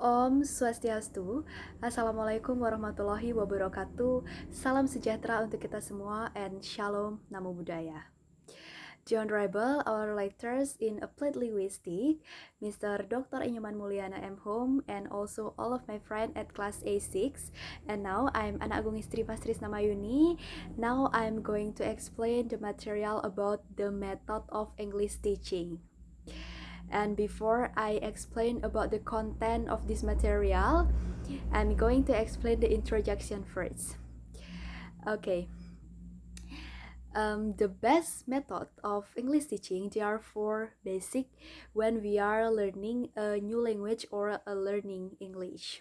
Om Swastiastu, Assalamualaikum warahmatullahi wabarakatuh. Salam sejahtera untuk kita semua and Shalom Namo Buddhaya. Dear Honorable, our lecturers in Applied Linguistics, Mr. Dr. Inyoman Mulyana M. Home, and also all of my friends at class A6. And now I'm Anak Agung Istri Pas Trisnamayuni. Now I'm going to explain the material about the method of English teaching. And before I explain about the content of this material, I'm going to explain the introduction first. Okay. The best method of English teaching, there are four basic when we are learning a new language or learning English.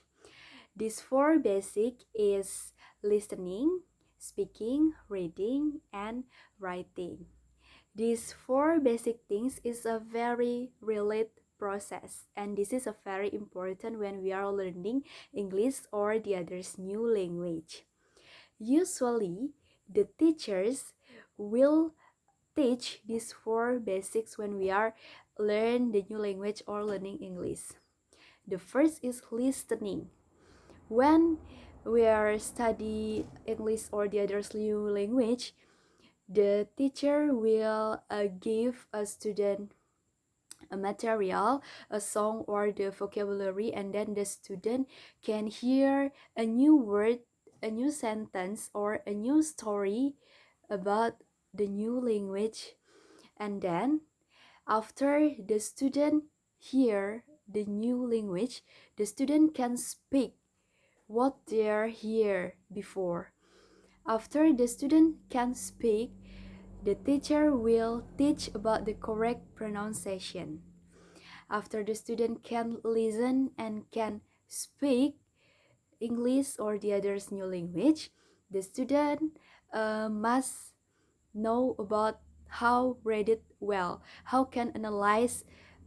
These four basic is listening, speaking, reading, and writing. These four basic things is a very related process, and this is a very important when we are learning English or the other's new language. Usually, the teachers will teach these four basics when we are learn the new language or learning English. The first is listening. When we are study English or the other's new language, the teacher will give a student a material, a song or the vocabulary, and then the student can hear a new word, a new sentence, or a new story about the new language. And then after the student hear the new language, the student can speak what they are hear before. After the student can speak, the teacher will teach about the correct pronunciation. After the student can listen and can speak English or the other's new language, the student must know about how read it well, how can analyze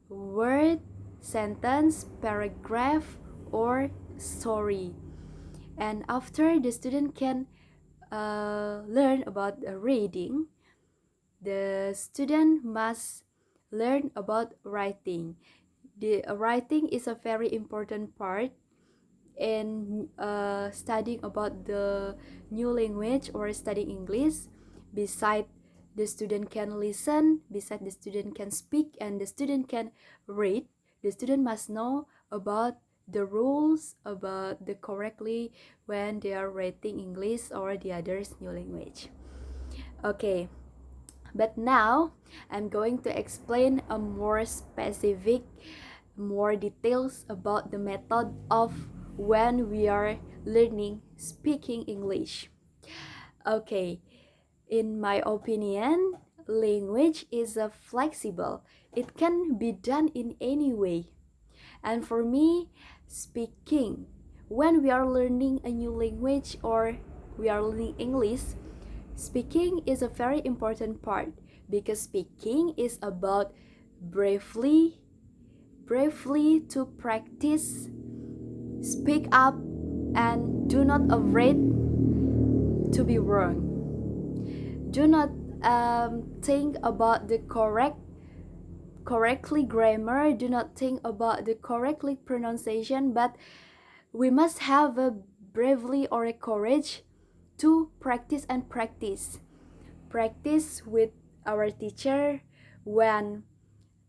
word, sentence, paragraph, or story. And after the student can learn about reading, the student must learn about writing. The writing is a very important part in studying about the new language or studying English. Beside the student can listen, beside the student can speak, and the student can read, the student must know about the rules, about the correctly when they are writing English or the other's new language. Okay. But now I'm going to explain a more specific, more details about the method of when we are learning speaking English. Okay, in my opinion, language is a flexible. It can be done in any way. And for me, speaking, when we are learning a new language or we are learning English, speaking is a very important part because speaking is about bravely to practice, speak up, and do not afraid to be wrong. Do not think about the correctly grammar, do not think about the correctly pronunciation, but we must have a bravely or a courage to practice and practice. Practice with our teacher when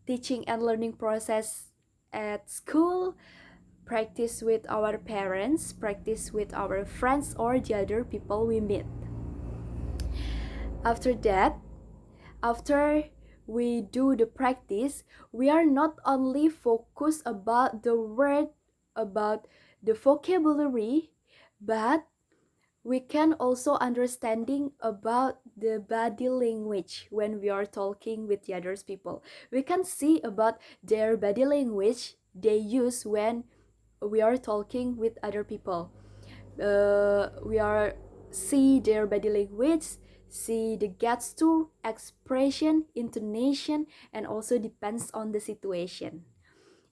teaching and learning process at school, practice with our parents, practice with our friends or the other people we meet. After that, after we do the practice, we are not only focused about the word, about the vocabulary, but we can also understanding about the body language when we are talking with the others people. We can see about their body language they use when we are talking with other people. We are see their body language, see the gesture, expression, intonation, and also depends on the situation.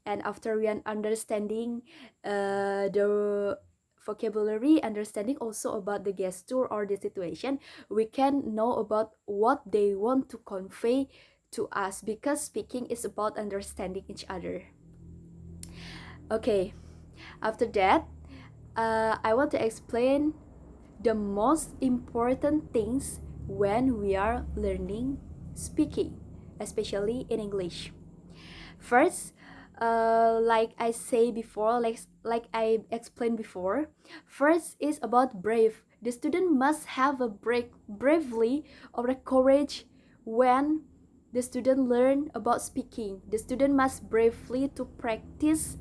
And after we are understanding the vocabulary, understanding also about the gesture or the situation, we can know about what they want to convey to us because speaking is about understanding each other. Okay, After that, I want to explain the most important things when we are learning speaking, especially in English. First, like I say before, like I explained before, first is about brave. The student must have a bravely or a courage when the student learn about speaking. The student must bravely to practice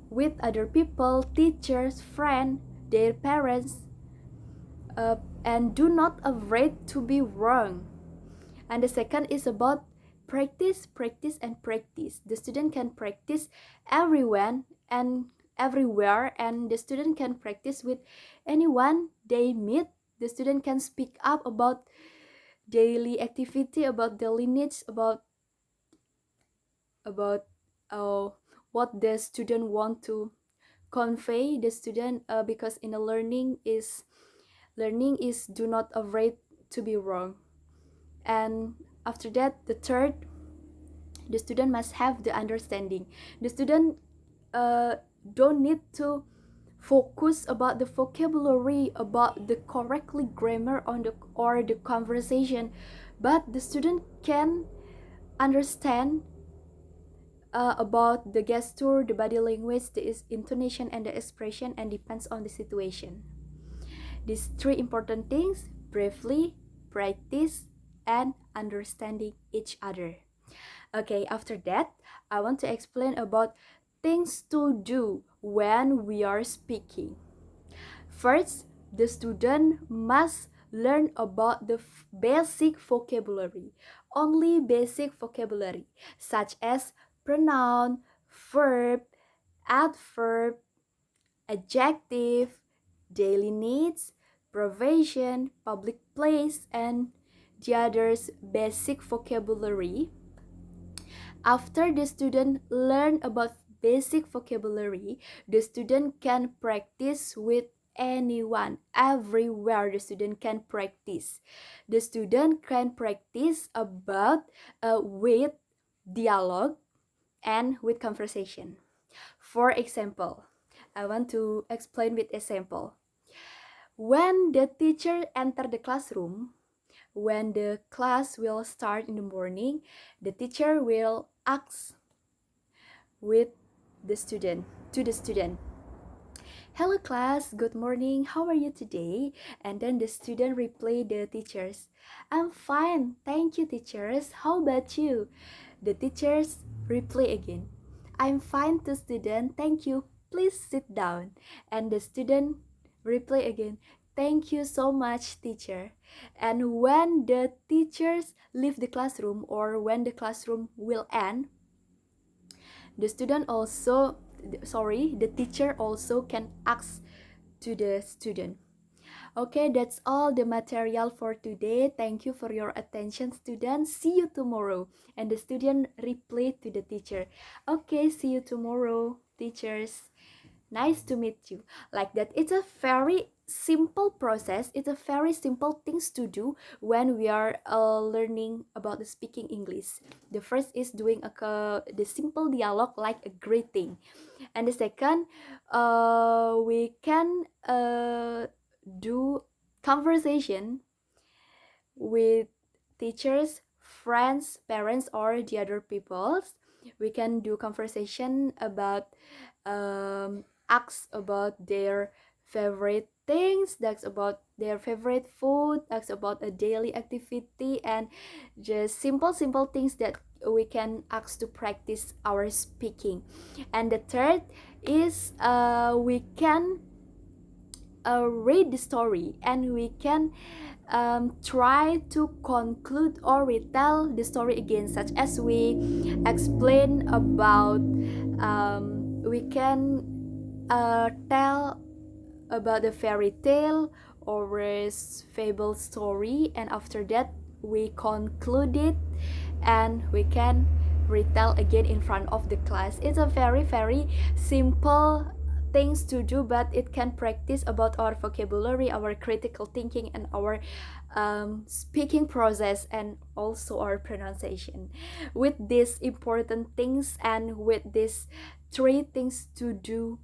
with other people, teachers, friends, their parents, and do not afraid to be wrong. And the second is about practice, practice, and practice. The student can practice everywhere and everywhere, and the student can practice with anyone they meet. The student can speak up about daily activity, about daily needs, about uh, what the student want to convey the student, because in the learning is do not afraid to be wrong. And after that, the third, the student must have the understanding. The student uh, don't need to focus about the vocabulary, about the correctly grammar on the or the conversation, but the student can understand about the gesture, the body language, the intonation, and the expression, and depends on the situation. These three important things: briefly, practice, and understanding each other. Okay, after that, I want to explain about things to do when we are speaking. First, the student must learn about the basic vocabulary, only basic vocabulary, such as pronoun, verb, adverb, adjective, daily needs, provision, public place, and the others basic vocabulary. After the student learn about basic vocabulary, the student can practice with anyone, everywhere the student can practice. The student can practice about with dialogue and with conversation. For example, I want to explain with example. When the teacher enter the classroom, when the class will start in the morning, the teacher will ask with the student to the student, "Hello class, good morning, how are you today?" And then the student reply the teachers, "I'm fine, thank you teachers, how about you?" The teachers reply again, "I'm fine too student, thank you, please sit down." And the student reply again, "Thank you so much teacher." And when the teachers leave the classroom, or when the classroom will end, the teacher also can ask to the student. Okay, that's all the material for today. Thank you for your attention, students. See you tomorrow. And the student replied to the teacher, "Okay, see you tomorrow, teachers. Nice to meet you." Like that. It's a very simple process. It's a very simple things to do when we are learning about the speaking English. The first is doing the simple dialogue like a greeting, and the second, we can do conversation with teachers, friends, parents, or the other peoples. We can do conversation about ask about their favorite things, that's about their favorite food, that's about a daily activity, and just simple things that we can ask to practice our speaking. And the third is we can read the story, and we can try to conclude or retell the story again, such as we explain about we can tell about the fairy tale or a fable story, and after that we conclude it and we can retell again in front of the class. It's a very simple things to do, but it can practice about our vocabulary, our critical thinking, and our speaking process, and also our pronunciation. With these important things and with these three things to do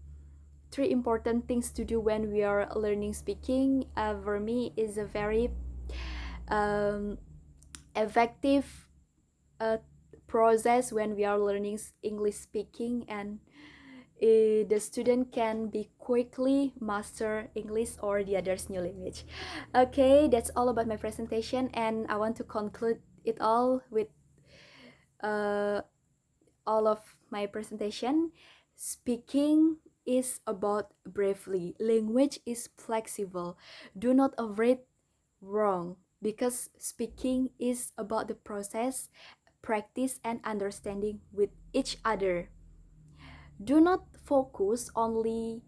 three important things to do when we are learning speaking. For me, is a very um, effective uh, process when we are learning English speaking, and the student can be quickly master English or the other's new language. Okay, that's all about my presentation, and I want to conclude it all with uh, all of my presentation. Speaking is about bravely. Language is flexible. Do not avoid wrong, because speaking is about the process, practice, and understanding with each other. Do not focus only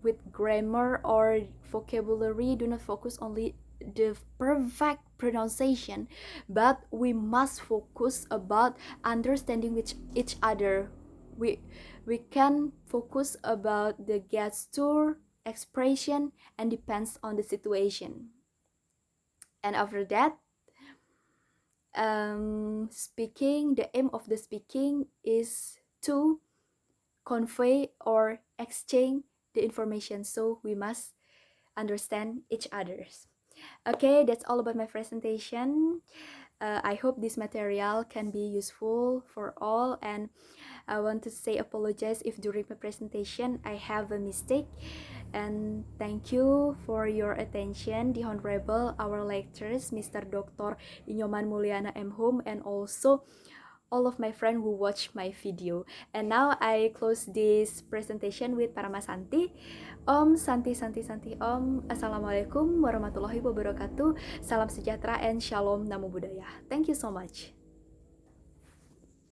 with grammar or vocabulary. Do not focus only the perfect pronunciation, but we must focus about understanding with each other. We can focus about the gesture, expression, and depends on the situation. And after that, speaking, the aim of the speaking is to convey or exchange the information, so we must understand each other's. Okay, that's all about my presentation. I hope this material can be useful for all, and I want to say apologize if during my presentation I have a mistake. And thank you for your attention, the Honorable, our lecturers, Mr. Dr. Inyoman Mulyana M. Home, and also all of my friends who watch my video. And now I close this presentation with Parama Santi. Om Santi Santi Santi Om. Assalamualaikum warahmatullahi wabarakatuh. Salam sejahtera and shalom namo buddhaya. Thank you so much.